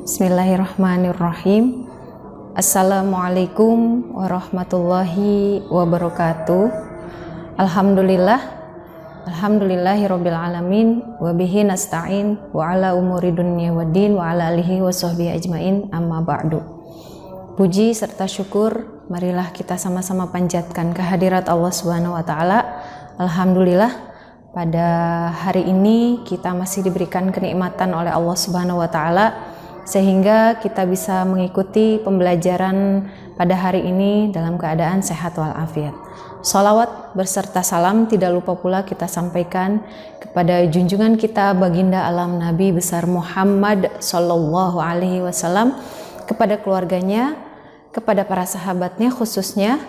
Bismillahirrahmanirrahim. Assalamualaikum warahmatullahi wabarakatuh. Alhamdulillahirabbil alamin wa bihi nasta'in wa ala umuri dunya waddin wa ala alihi wa sahbihi ajmain, amma ba'du. Puji serta syukur marilah kita sama-sama panjatkan kehadirat Allah Subhanahu wa taala. Alhamdulillah, pada hari ini kita masih diberikan kenikmatan oleh Allah Subhanahu wa taala sehingga kita bisa mengikuti pembelajaran pada hari ini dalam keadaan sehat walafiat. Sholawat beserta salam tidak lupa pula kita sampaikan kepada junjungan kita baginda alam Nabi besar Muhammad Sallallahu Alaihi Wasallam, kepada keluarganya, kepada para sahabatnya, khususnya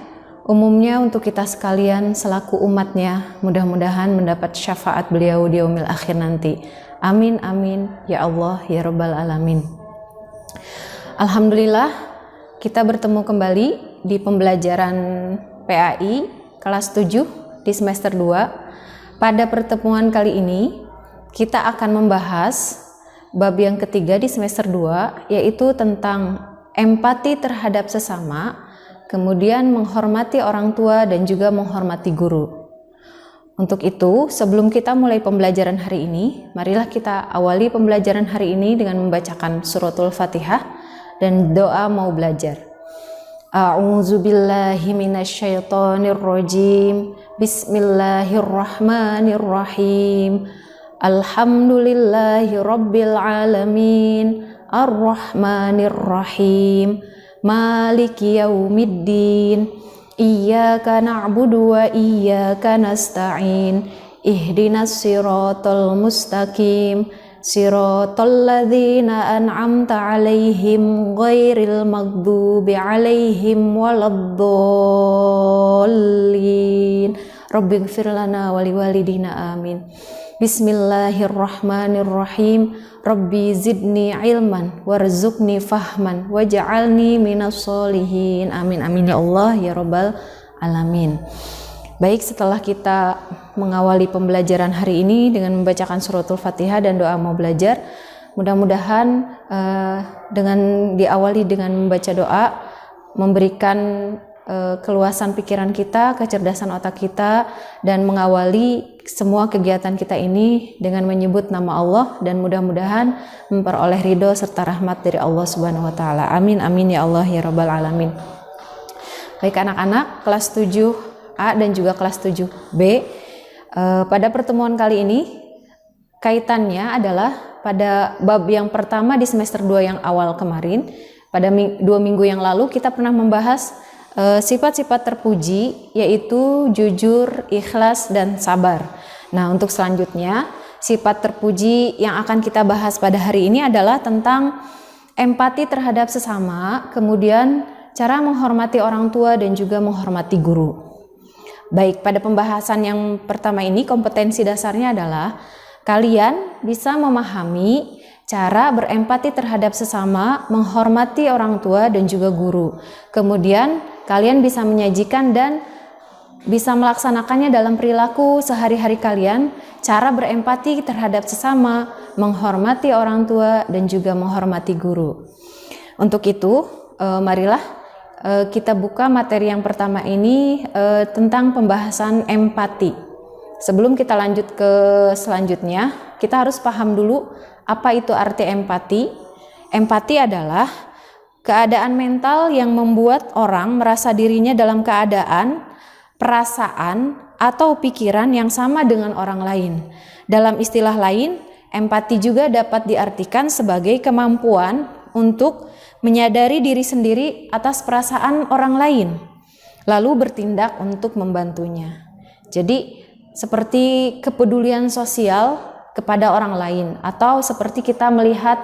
umumnya untuk kita sekalian selaku umatnya. Mudah-mudahan mendapat syafaat beliau di yaumil akhir nanti. Amin amin ya Allah ya Rabbal alamin. Alhamdulillah, kita bertemu kembali di pembelajaran PAI kelas 7 di semester 2. Pada pertemuan kali ini kita akan membahas bab yang ketiga di semester 2, yaitu tentang empati terhadap sesama, kemudian menghormati orang tua dan juga menghormati guru. Untuk itu, sebelum kita mulai pembelajaran hari ini, marilah kita awali pembelajaran hari ini dengan membacakan suratul Fatihah dan doa mau belajar. A'udzu billahi minasyaitonir rajim. Bismillahirrahmanirrahim. Alhamdulillahi rabbil alamin. Arrahmanir rahim. Maliki yaumiddin. Iyyaka na'budu wa iyyaka nasta'in. Ihdinas siratal mustaqim. Siratal ladzina an'amta 'alaihim ghairil maghdubi 'alaihim waladdallin. Rabbighfir lana wa liwalidina amin. Bismillahirrahmanirrahim. Rabbi zidni ilman warzuqni fahman waj'alni minas sholihin. Amin amin ya Allah ya Rabbal alamin. Baik, setelah kita mengawali pembelajaran hari ini dengan membacakan suratul Fatihah dan doa mau belajar, mudah-mudahan dengan diawali dengan membaca doa memberikan keluasan pikiran kita, kecerdasan otak kita, dan mengawali semua kegiatan kita ini dengan menyebut nama Allah, dan mudah-mudahan memperoleh ridho serta rahmat dari Allah Subhanahu wa taala. Amin amin ya Allah ya Rabbal alamin. Baik anak-anak kelas 7A dan juga kelas 7B, pada pertemuan kali ini kaitannya adalah pada bab yang pertama di semester 2 yang awal kemarin. Pada 2 minggu yang lalu kita pernah membahas sifat-sifat terpuji, yaitu jujur, ikhlas, dan sabar. Nah, untuk selanjutnya sifat terpuji yang akan kita bahas pada hari ini adalah tentang empati terhadap sesama, kemudian cara menghormati orang tua dan juga menghormati guru. Baik, pada pembahasan yang pertama ini kompetensi dasarnya adalah kalian bisa memahami cara berempati terhadap sesama, menghormati orang tua dan juga guru. Kemudian kalian bisa menyajikan dan bisa melaksanakannya dalam perilaku sehari-hari kalian, cara berempati terhadap sesama, menghormati orang tua dan juga menghormati guru. Untuk itu, marilah kita buka materi yang pertama ini tentang pembahasan empati. Sebelum kita lanjut ke selanjutnya, kita harus paham dulu apa itu arti empati. Empati adalah keadaan mental yang membuat orang merasa dirinya dalam keadaan, perasaan, atau pikiran yang sama dengan orang lain. Dalam istilah lain, empati juga dapat diartikan sebagai kemampuan untuk menyadari diri sendiri atas perasaan orang lain, lalu bertindak untuk membantunya. Jadi, seperti kepedulian sosial kepada orang lain, atau seperti kita melihat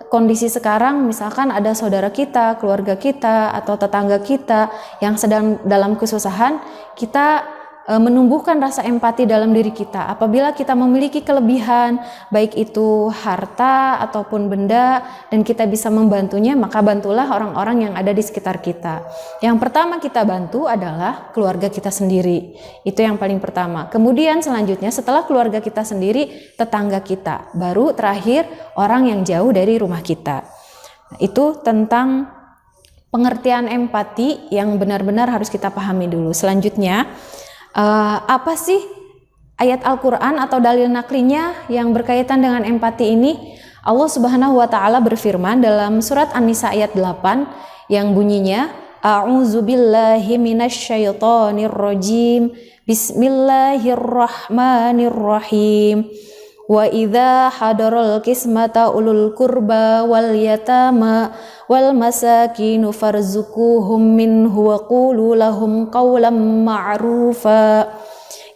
kondisi sekarang, misalkan ada saudara kita, keluarga kita, atau tetangga kita yang sedang dalam kesusahan, kita menumbuhkan rasa empati dalam diri kita. Apabila kita memiliki kelebihan, baik itu harta ataupun benda, dan kita bisa membantunya, maka bantulah orang-orang yang ada di sekitar kita. Yang pertama kita bantu adalah keluarga kita sendiri. Itu yang paling pertama. Kemudian selanjutnya setelah keluarga kita sendiri, tetangga kita. Baru terakhir orang yang jauh dari rumah kita. Itu tentang pengertian empati yang benar-benar harus kita pahami dulu. Selanjutnya, apa sih ayat Al-Quran atau dalil naklinya yang berkaitan dengan empati ini? Allah Subhanahu wa Ta'ala berfirman dalam surat An-Nisa ayat 8 yang bunyinya, A'udzubillahi minasyaitonir rajim, Bismillahirrahmanirrahim. Wa idza hadaral qismata ulul qurba wal yatama wal masakinu farzuquhum minhu wa qulu lahum qawlan ma'rufa.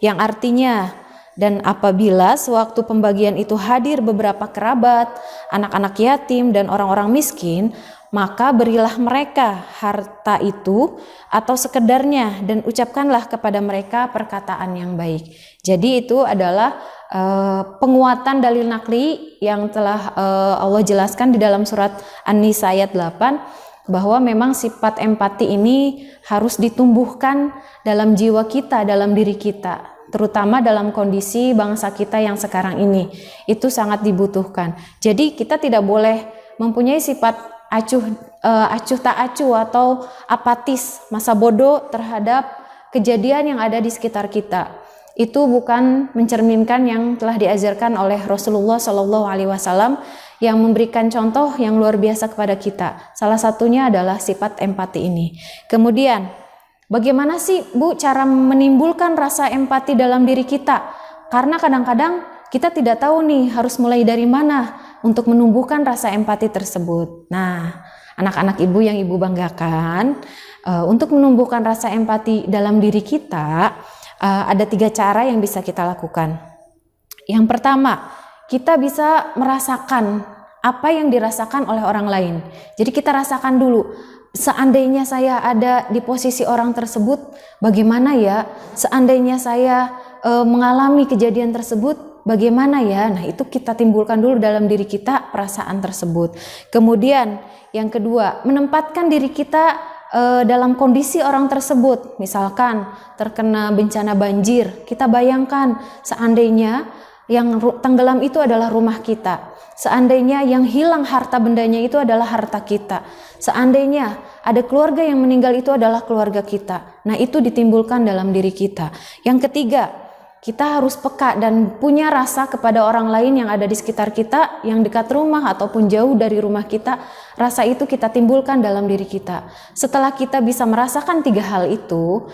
Yang artinya, dan apabila sewaktu pembagian itu hadir beberapa kerabat, anak-anak yatim dan orang-orang miskin, maka berilah mereka harta itu atau sekedarnya dan ucapkanlah kepada mereka perkataan yang baik. Jadi itu adalah penguatan dalil nakli yang telah Allah jelaskan di dalam surat An-Nisa ayat 8, bahwa memang sifat empati ini harus ditumbuhkan dalam jiwa kita, dalam diri kita, terutama dalam kondisi bangsa kita yang sekarang ini. Itu sangat dibutuhkan. Jadi kita tidak boleh mempunyai sifat acuh tak acuh atau apatis, masa bodoh terhadap kejadian yang ada di sekitar kita. Itu bukan mencerminkan yang telah diajarkan oleh Rasulullah SAW yang memberikan contoh yang luar biasa kepada kita. Salah satunya adalah sifat empati ini. Kemudian, bagaimana sih Bu cara menimbulkan rasa empati dalam diri kita? Karena kadang-kadang kita tidak tahu nih harus mulai dari mana untuk menumbuhkan rasa empati tersebut. Nah, anak-anak ibu yang ibu banggakan, untuk menumbuhkan rasa empati dalam diri kita, ada 3 cara yang bisa kita lakukan. Yang pertama, kita bisa merasakan apa yang dirasakan oleh orang lain. Jadi kita rasakan dulu, seandainya saya ada di posisi orang tersebut, bagaimana ya? Seandainya saya mengalami kejadian tersebut, bagaimana ya? Nah, itu kita timbulkan dulu dalam diri kita perasaan tersebut. Kemudian yang kedua, menempatkan diri kita dalam kondisi orang tersebut. Misalkan terkena bencana banjir, kita bayangkan seandainya yang tenggelam itu adalah rumah kita, seandainya yang hilang harta bendanya itu adalah harta kita, seandainya ada keluarga yang meninggal itu adalah keluarga kita. Nah, itu ditimbulkan dalam diri kita. Yang ketiga, kita harus peka dan punya rasa kepada orang lain yang ada di sekitar kita, yang dekat rumah ataupun jauh dari rumah kita. Rasa itu kita timbulkan dalam diri kita. Setelah kita bisa merasakan 3 hal itu,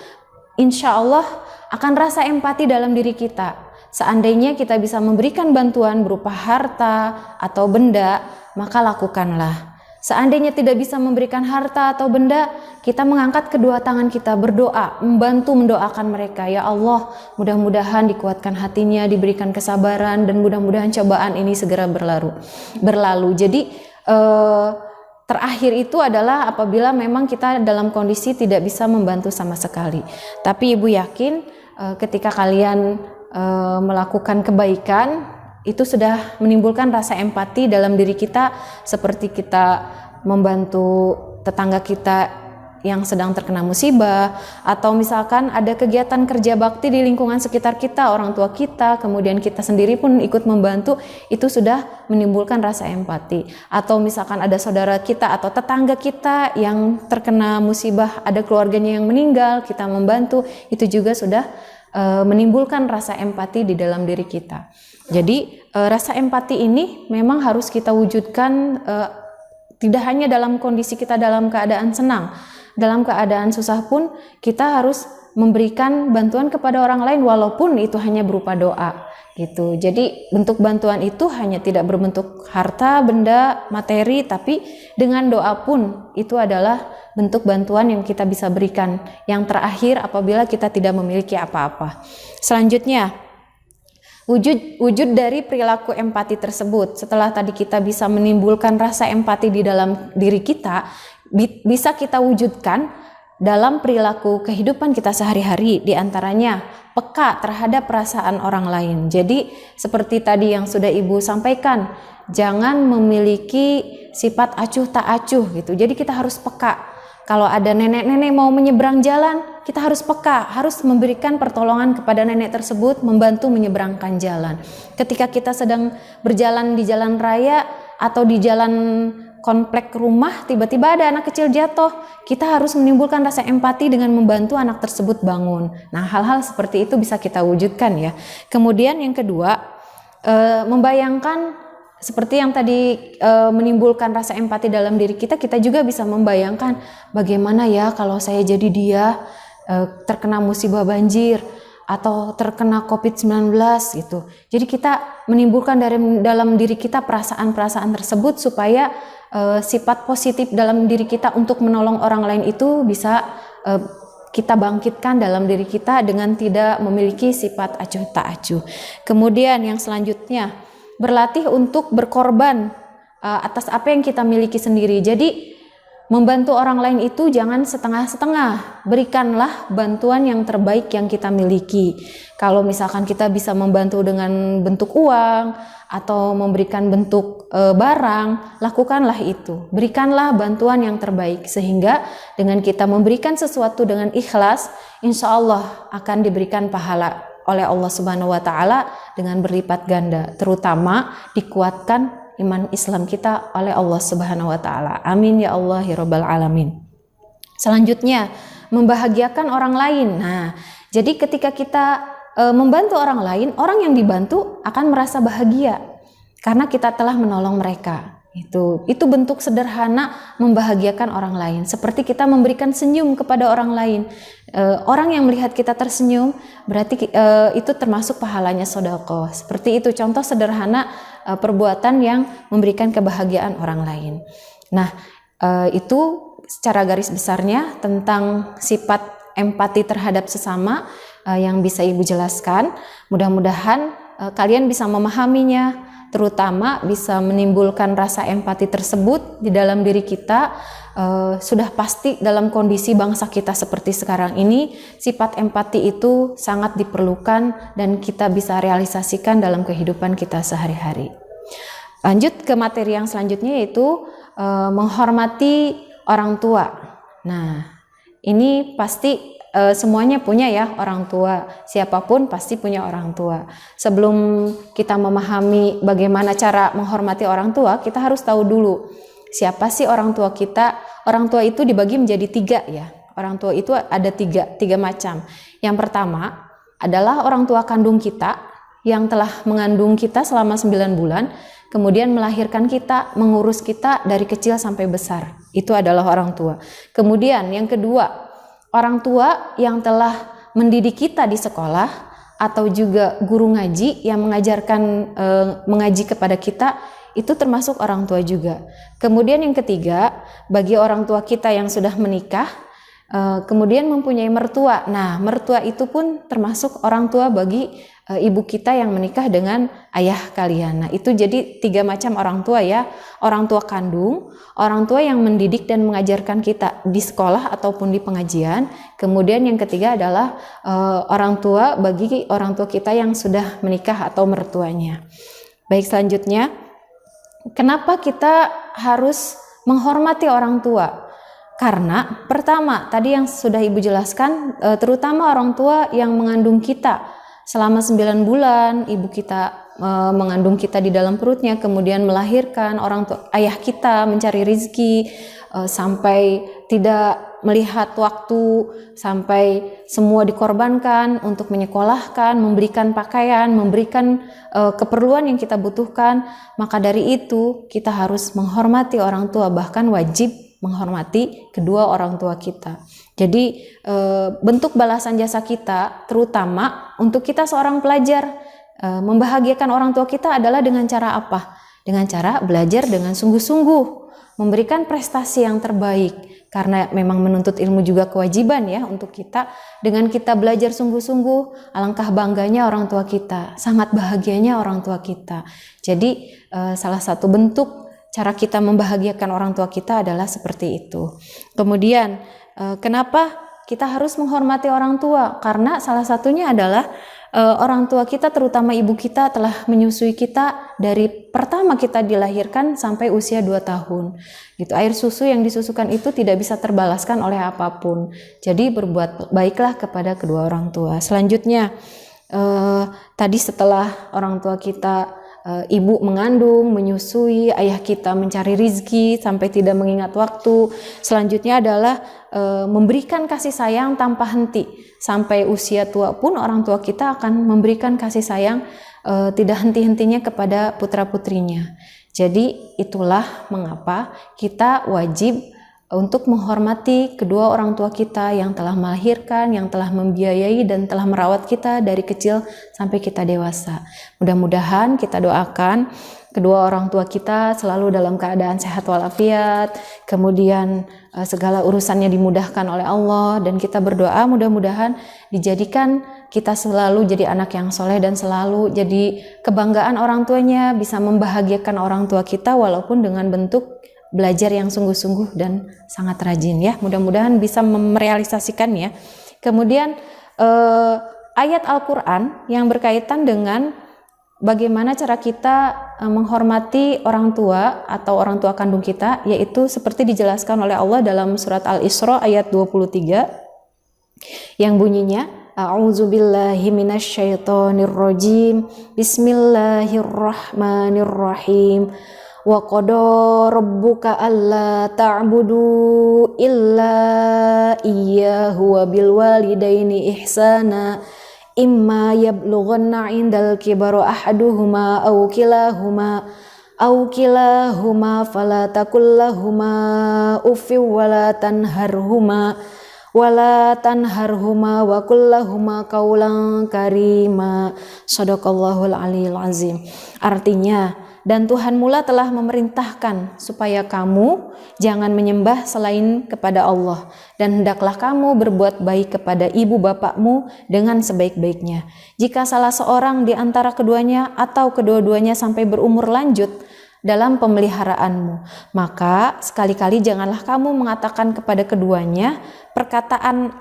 insya Allah akan rasa empati dalam diri kita. Seandainya kita bisa memberikan bantuan berupa harta atau benda, maka lakukanlah. Seandainya tidak bisa memberikan harta atau benda, kita mengangkat kedua tangan kita berdoa, membantu mendoakan mereka. Ya Allah, mudah-mudahan dikuatkan hatinya, diberikan kesabaran, dan mudah-mudahan cobaan ini segera berlalu. Jadi terakhir itu adalah apabila memang kita dalam kondisi tidak bisa membantu sama sekali. Tapi ibu yakin ketika kalian melakukan kebaikan, itu sudah menimbulkan rasa empati dalam diri kita, seperti kita membantu tetangga kita yang sedang terkena musibah, atau misalkan ada kegiatan kerja bakti di lingkungan sekitar kita, orang tua kita, kemudian kita sendiri pun ikut membantu, itu sudah menimbulkan rasa empati. Atau misalkan ada saudara kita atau tetangga kita yang terkena musibah, ada keluarganya yang meninggal, kita membantu, itu juga sudah menimbulkan rasa empati di dalam diri kita. Jadi rasa empati ini memang harus kita wujudkan, tidak hanya dalam kondisi kita dalam keadaan senang, dalam keadaan susah pun kita harus memberikan bantuan kepada orang lain walaupun itu hanya berupa doa gitu. Jadi bentuk bantuan itu hanya tidak berbentuk harta, benda, materi, tapi dengan doa pun itu adalah bentuk bantuan yang kita bisa berikan. Yang terakhir apabila kita tidak memiliki apa-apa. Selanjutnya, wujud dari perilaku empati tersebut. Setelah tadi kita bisa menimbulkan rasa empati di dalam diri kita, bisa kita wujudkan dalam perilaku kehidupan kita sehari-hari, diantaranya peka terhadap perasaan orang lain. Jadi seperti tadi yang sudah Ibu sampaikan, jangan memiliki sifat acuh tak acuh gitu. Jadi kita harus peka. Kalau ada nenek-nenek mau menyeberang jalan, kita harus peka, harus memberikan pertolongan kepada nenek tersebut, membantu menyeberangkan jalan. Ketika kita sedang berjalan di jalan raya atau di jalan komplek rumah, tiba-tiba ada anak kecil jatuh, kita harus menimbulkan rasa empati dengan membantu anak tersebut bangun. Nah, hal-hal seperti itu bisa kita wujudkan ya. Kemudian yang kedua, membayangkan seperti yang tadi menimbulkan rasa empati dalam diri kita, kita juga bisa membayangkan bagaimana ya kalau saya jadi dia, terkena musibah banjir atau terkena COVID-19 gitu. Jadi kita menimbulkan dalam diri kita perasaan-perasaan tersebut supaya sifat positif dalam diri kita untuk menolong orang lain itu bisa kita bangkitkan dalam diri kita dengan tidak memiliki sifat acuh tak acuh. Kemudian yang selanjutnya, berlatih untuk berkorban atas apa yang kita miliki sendiri. Jadi membantu orang lain itu jangan setengah-setengah, berikanlah bantuan yang terbaik yang kita miliki. Kalau misalkan kita bisa membantu dengan bentuk uang atau memberikan bentuk barang, lakukanlah itu. Berikanlah bantuan yang terbaik, sehingga dengan kita memberikan sesuatu dengan ikhlas, insya Allah akan diberikan pahala oleh Allah Subhanahu wa Ta'ala dengan berlipat ganda, terutama dikuatkan iman Islam kita oleh Allah Subhanahu wa Ta'ala. Amin ya Allah ya Rabbal Alamin. Selanjutnya, membahagiakan orang lain. Nah, jadi ketika kita membantu orang lain, orang yang dibantu akan merasa bahagia karena kita telah menolong mereka. Itu bentuk sederhana membahagiakan orang lain. Seperti kita memberikan senyum kepada orang lain. Orang yang melihat kita tersenyum berarti itu termasuk pahalanya sedekah. Seperti itu contoh sederhana perbuatan yang memberikan kebahagiaan orang lain. Nah, itu secara garis besarnya tentang sifat empati terhadap sesama yang bisa Ibu jelaskan. Mudah-mudahan kalian bisa memahaminya, terutama bisa menimbulkan rasa empati tersebut di dalam diri kita. Sudah pasti dalam kondisi bangsa kita seperti sekarang ini, sifat empati itu sangat diperlukan dan kita bisa realisasikan dalam kehidupan kita sehari-hari. Lanjut ke materi yang selanjutnya, yaitu menghormati orang tua. Nah, ini pasti semuanya punya ya orang tua, siapapun pasti punya orang tua. Sebelum kita memahami bagaimana cara menghormati orang tua, kita harus tahu dulu siapa sih orang tua kita. Orang tua itu dibagi menjadi 3 ya. Orang tua itu ada tiga macam. Yang pertama adalah orang tua kandung kita yang telah mengandung kita selama 9 bulan, kemudian melahirkan kita, mengurus kita dari kecil sampai besar. Itu adalah orang tua. Kemudian yang kedua, orang tua yang telah mendidik kita di sekolah atau juga guru ngaji yang mengajarkan mengaji kepada kita, itu termasuk orang tua juga. Kemudian yang ketiga, bagi orang tua kita yang sudah menikah, kemudian mempunyai mertua. Nah, mertua itu pun termasuk orang tua bagi ibu kita yang menikah dengan ayah kalian. Nah, itu jadi 3 macam orang tua ya. Orang tua kandung, orang tua yang mendidik dan mengajarkan kita di sekolah ataupun di pengajian. Kemudian yang ketiga adalah orang tua bagi orang tua kita yang sudah menikah atau mertuanya. Baik, selanjutnya, kenapa kita harus menghormati orang tua? Karena pertama, tadi yang sudah Ibu jelaskan, terutama orang tua yang mengandung kita selama 9 bulan, ibu kita mengandung kita di dalam perutnya, kemudian melahirkan, orang tua, ayah kita mencari rezeki sampai tidak melihat waktu, sampai semua dikorbankan untuk menyekolahkan, memberikan pakaian, memberikan keperluan yang kita butuhkan. Maka dari itu kita harus menghormati orang tua, bahkan wajib menghormati kedua orang tua kita. Jadi bentuk balasan jasa kita, terutama untuk kita seorang pelajar, membahagiakan orang tua kita adalah dengan cara apa? Dengan cara belajar dengan sungguh-sungguh, memberikan prestasi yang terbaik. Karena memang menuntut ilmu juga kewajiban ya untuk kita. Dengan kita belajar sungguh-sungguh, alangkah bangganya orang tua kita, sangat bahagianya orang tua kita. Jadi salah satu bentuk cara kita membahagiakan orang tua kita adalah seperti itu. Kemudian Kenapa kita harus menghormati orang tua? Karena salah satunya adalah orang tua kita, terutama ibu kita, telah menyusui kita dari pertama kita dilahirkan sampai usia 2 tahun. Gitu. Air susu yang disusukan itu tidak bisa terbalaskan oleh apapun. Jadi berbuat baiklah kepada kedua orang tua. Selanjutnya, tadi setelah orang tua kita, ibu mengandung, menyusui, ayah kita mencari rizki sampai tidak mengingat waktu. Selanjutnya adalah memberikan kasih sayang tanpa henti. Sampai usia tua pun orang tua kita akan memberikan kasih sayang tidak henti-hentinya kepada putra-putrinya. Jadi itulah mengapa kita wajib untuk menghormati kedua orang tua kita yang telah melahirkan, yang telah membiayai dan telah merawat kita dari kecil sampai kita dewasa. Mudah-mudahan kita doakan kedua orang tua kita selalu dalam keadaan sehat walafiat, kemudian segala urusannya dimudahkan oleh Allah, dan kita berdoa mudah-mudahan dijadikan kita selalu jadi anak yang soleh dan selalu jadi kebanggaan orang tuanya, bisa membahagiakan orang tua kita walaupun dengan bentuk belajar yang sungguh-sungguh dan sangat rajin ya. Mudah-mudahan bisa merealisasikannya. Kemudian ayat Al-Quran yang berkaitan dengan bagaimana cara kita menghormati orang tua atau orang tua kandung kita, yaitu seperti dijelaskan oleh Allah dalam surat Al-Isra ayat 23 yang bunyinya, A'udzubillahi minasyaitonirrajim, Bismillahirrahmanirrahim. Wa qada rabbuka alla ta'budu illa iyyahu wa bil walidaini ihsana imma yablughanna 'indal kibara ahaduhuma aw kilahuma fala taqul lahumā uffin wa la tanharhuma wa qul lahumā qawlan karīmā. Shadaqallahul aliyil azim. Artinya, dan Tuhan mula telah memerintahkan supaya kamu jangan menyembah selain kepada Allah, dan hendaklah kamu berbuat baik kepada ibu bapakmu dengan sebaik-baiknya. Jika salah seorang di antara keduanya atau kedua-duanya sampai berumur lanjut dalam pemeliharaanmu, maka sekali-kali janganlah kamu mengatakan kepada keduanya perkataan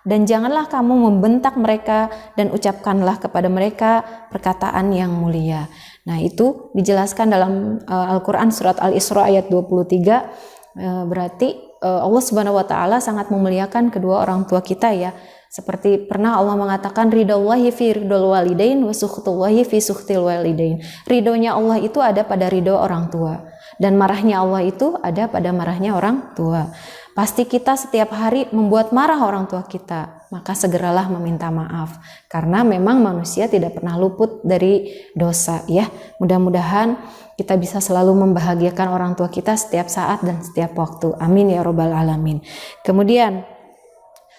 dan janganlah kamu membentak mereka dan ucapkanlah kepada mereka perkataan yang mulia. Nah, itu dijelaskan dalam Al-Quran surat Al-Isra ayat 23. Berarti Allah Subhanahu wa taala sangat memuliakan kedua orang tua kita ya. Seperti pernah Allah mengatakan, ridhallahi fi ridhal walidain wa sukhtullahi fi sukhtil walidain. Ridhonya Allah itu ada pada ridho orang tua, dan marahnya Allah itu ada pada marahnya orang tua. Pasti kita setiap hari membuat marah orang tua kita, maka segeralah meminta maaf, karena memang manusia tidak pernah luput dari dosa ya. Mudah-mudahan kita bisa selalu membahagiakan orang tua kita setiap saat dan setiap waktu. Amin ya robbal alamin. Kemudian,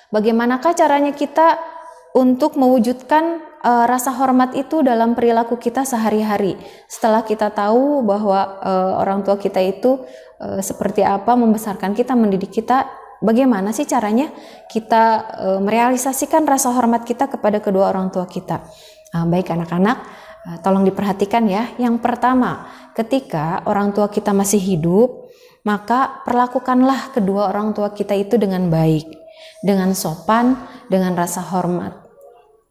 bagaimanakah caranya kita untuk mewujudkan rasa hormat itu dalam perilaku kita sehari-hari? Setelah kita tahu bahwa orang tua kita itu seperti apa membesarkan kita, mendidik kita, bagaimana sih caranya kita merealisasikan rasa hormat kita kepada kedua orang tua kita? Baik anak-anak, tolong diperhatikan ya. Yang pertama, ketika orang tua kita masih hidup, maka perlakukanlah kedua orang tua kita itu dengan baik, dengan sopan, dengan rasa hormat.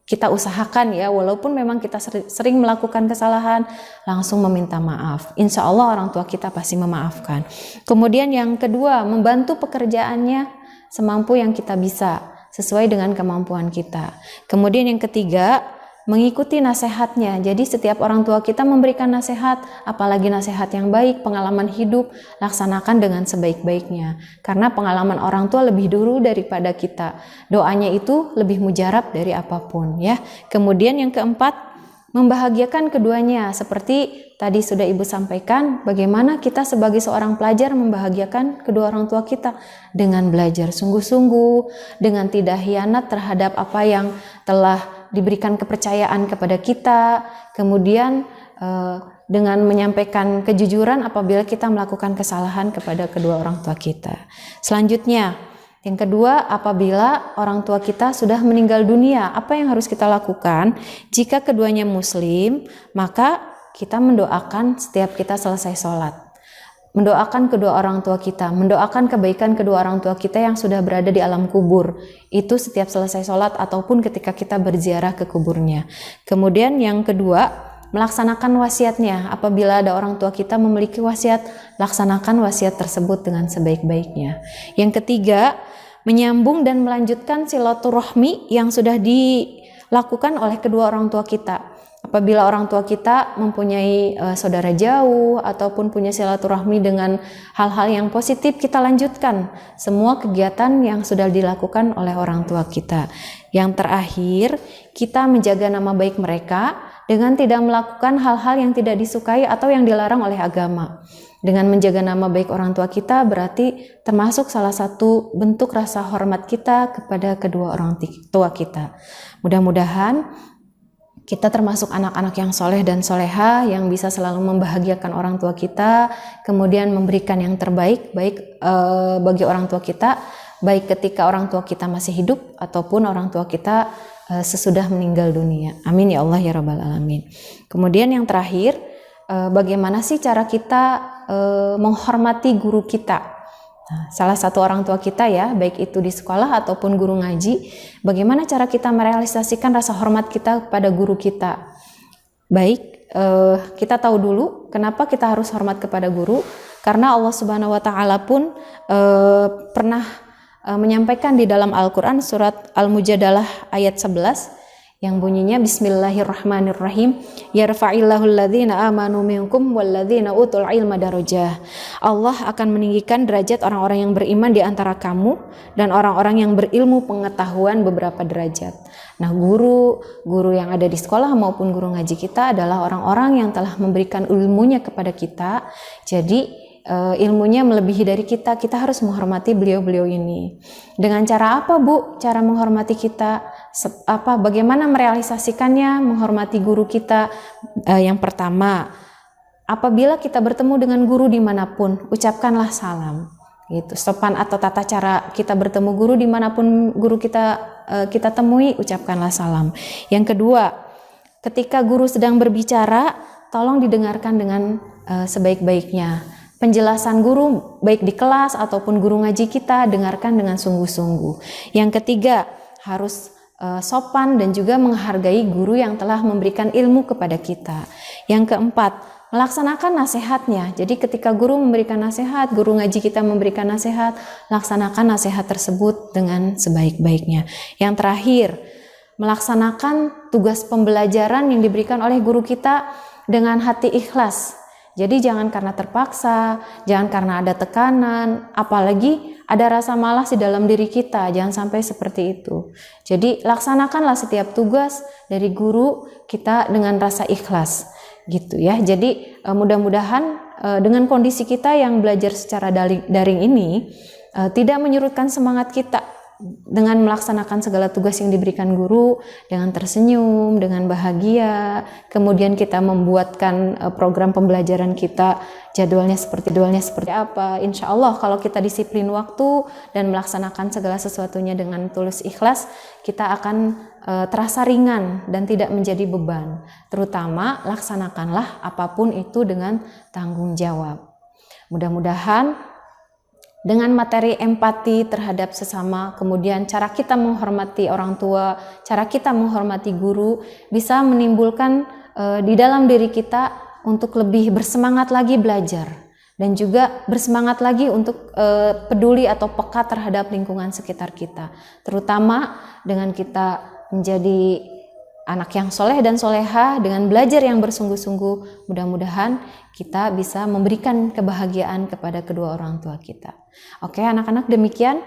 Kita usahakan ya, walaupun memang kita sering melakukan kesalahan, langsung meminta maaf. Insya Allah orang tua kita pasti memaafkan. Kemudian yang kedua, membantu pekerjaannya semampu yang kita bisa, sesuai dengan kemampuan kita. Kemudian yang ketiga, mengikuti nasihatnya. Jadi setiap orang tua kita memberikan nasihat, apalagi nasihat yang baik, pengalaman hidup, laksanakan dengan sebaik-baiknya. Karena pengalaman orang tua lebih dulu daripada kita. Doanya itu lebih mujarab dari apapun ya. Kemudian yang keempat, membahagiakan keduanya. Seperti tadi sudah Ibu sampaikan, bagaimana kita sebagai seorang pelajar membahagiakan kedua orang tua kita dengan belajar sungguh-sungguh, dengan tidak khianat terhadap apa yang telah diberikan kepercayaan kepada kita, kemudian dengan menyampaikan kejujuran apabila kita melakukan kesalahan kepada kedua orang tua kita. Selanjutnya, yang kedua, apabila orang tua kita sudah meninggal dunia, apa yang harus kita lakukan? Jika keduanya muslim, maka kita mendoakan setiap kita selesai sholat. mendoakan kedua orang tua kita, mendoakan kebaikan kedua orang tua kita yang sudah berada di alam kubur. Itu setiap selesai sholat ataupun ketika kita berziarah ke kuburnya. Kemudian yang kedua, melaksanakan wasiatnya. Apabila ada orang tua kita memiliki wasiat, laksanakan wasiat tersebut dengan sebaik-baiknya. Yang ketiga, menyambung dan melanjutkan silaturahmi yang sudah dilakukan oleh kedua orang tua kita. Apabila orang tua kita mempunyai saudara jauh ataupun punya silaturahmi dengan hal-hal yang positif, kita lanjutkan semua kegiatan yang sudah dilakukan oleh orang tua kita. Yang terakhir, kita menjaga nama baik mereka dengan tidak melakukan hal-hal yang tidak disukai atau yang dilarang oleh agama. Dengan menjaga nama baik orang tua kita berarti termasuk salah satu bentuk rasa hormat kita kepada kedua orang tua kita. Mudah-mudahan kita termasuk anak-anak yang soleh dan soleha yang bisa selalu membahagiakan orang tua kita, kemudian memberikan yang terbaik baik bagi orang tua kita, baik ketika orang tua kita masih hidup ataupun orang tua kita sesudah meninggal dunia. Amin ya Allah ya Rabbal Alamin. Kemudian yang terakhir, bagaimana sih cara kita menghormati guru kita? Nah, salah satu orang tua kita ya, baik itu di sekolah ataupun guru ngaji, bagaimana cara kita merealisasikan rasa hormat kita kepada guru kita? Baik, kita tahu dulu kenapa kita harus hormat kepada guru, karena Allah Subhanahu wa taala pun pernah menyampaikan di dalam Al-Qur'an surat Al-Mujadalah ayat 11 yang bunyinya Bismillahirrahmanirrahim, yarfa'illahu alladhina amanu minkum walladhina utul ilma darajah. Allah akan meninggikan derajat orang-orang yang beriman di antara kamu dan orang-orang yang berilmu pengetahuan beberapa derajat. Nah, guru yang ada di sekolah maupun guru ngaji kita adalah orang-orang yang telah memberikan ilmunya kepada kita. Jadi ilmunya melebihi dari kita harus menghormati beliau-beliau ini. Dengan cara apa, Bu? Cara menghormati kita bagaimana merealisasikannya menghormati guru kita? Yang pertama, apabila kita bertemu dengan guru dimanapun, ucapkanlah salam. Gitu. Sopan atau tata cara kita bertemu guru dimanapun guru kita temui, ucapkanlah salam. Yang kedua, ketika guru sedang berbicara, tolong didengarkan dengan sebaik-baiknya. Penjelasan guru baik di kelas ataupun guru ngaji kita dengarkan dengan sungguh-sungguh. Yang ketiga, harus sopan dan juga menghargai guru yang telah memberikan ilmu kepada kita. Yang keempat, melaksanakan nasihatnya. Jadi ketika guru memberikan nasihat, guru ngaji kita memberikan nasihat, laksanakan nasihat tersebut dengan sebaik-baiknya. Yang terakhir, melaksanakan tugas pembelajaran yang diberikan oleh guru kita dengan hati ikhlas. Jadi jangan karena terpaksa, jangan karena ada tekanan, apalagi ada rasa malas di dalam diri kita, jangan sampai seperti itu. Jadi laksanakanlah setiap tugas dari guru kita dengan rasa ikhlas, gitu ya. Jadi mudah-mudahan dengan kondisi kita yang belajar secara daring ini tidak menyurutkan semangat kita dengan melaksanakan segala tugas yang diberikan guru dengan tersenyum, dengan bahagia. Kemudian kita membuatkan program pembelajaran kita, jadwalnya seperti apa. Insya Allah kalau kita disiplin waktu dan melaksanakan segala sesuatunya dengan tulus ikhlas, kita akan terasa ringan dan tidak menjadi beban. Terutama laksanakanlah apapun itu dengan tanggung jawab. Mudah-mudahan dengan materi empati terhadap sesama, kemudian cara kita menghormati orang tua, cara kita menghormati guru, bisa menimbulkan di dalam diri kita untuk lebih bersemangat lagi belajar, dan juga bersemangat lagi untuk peduli atau peka terhadap lingkungan sekitar kita. Terutama dengan kita menjadi anak yang soleh dan soleha, dengan belajar yang bersungguh-sungguh, mudah-mudahan kita bisa memberikan kebahagiaan kepada kedua orang tua kita. Oke anak-anak, demikian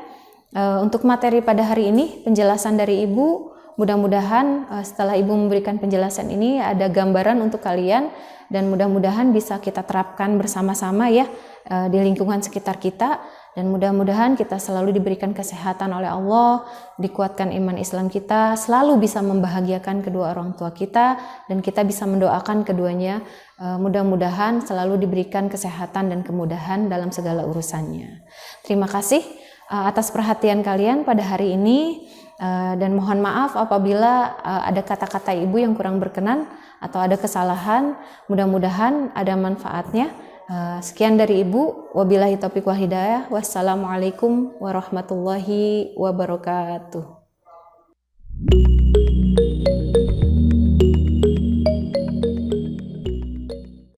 untuk materi pada hari ini, penjelasan dari Ibu. Mudah-mudahan setelah Ibu memberikan penjelasan ini ada gambaran untuk kalian, dan mudah-mudahan bisa kita terapkan bersama-sama ya di lingkungan sekitar kita, dan mudah-mudahan kita selalu diberikan kesehatan oleh Allah, dikuatkan iman Islam kita, selalu bisa membahagiakan kedua orang tua kita, dan kita bisa mendoakan keduanya mudah-mudahan selalu diberikan kesehatan dan kemudahan dalam segala urusannya. Terima kasih atas perhatian kalian pada hari ini, dan mohon maaf apabila ada kata-kata Ibu yang kurang berkenan atau ada kesalahan. Mudah-mudahan ada manfaatnya Sekian dari Ibu, wabillahi taufiq wal hidayah. Wassalamualaikum warahmatullahi wabarakatuh.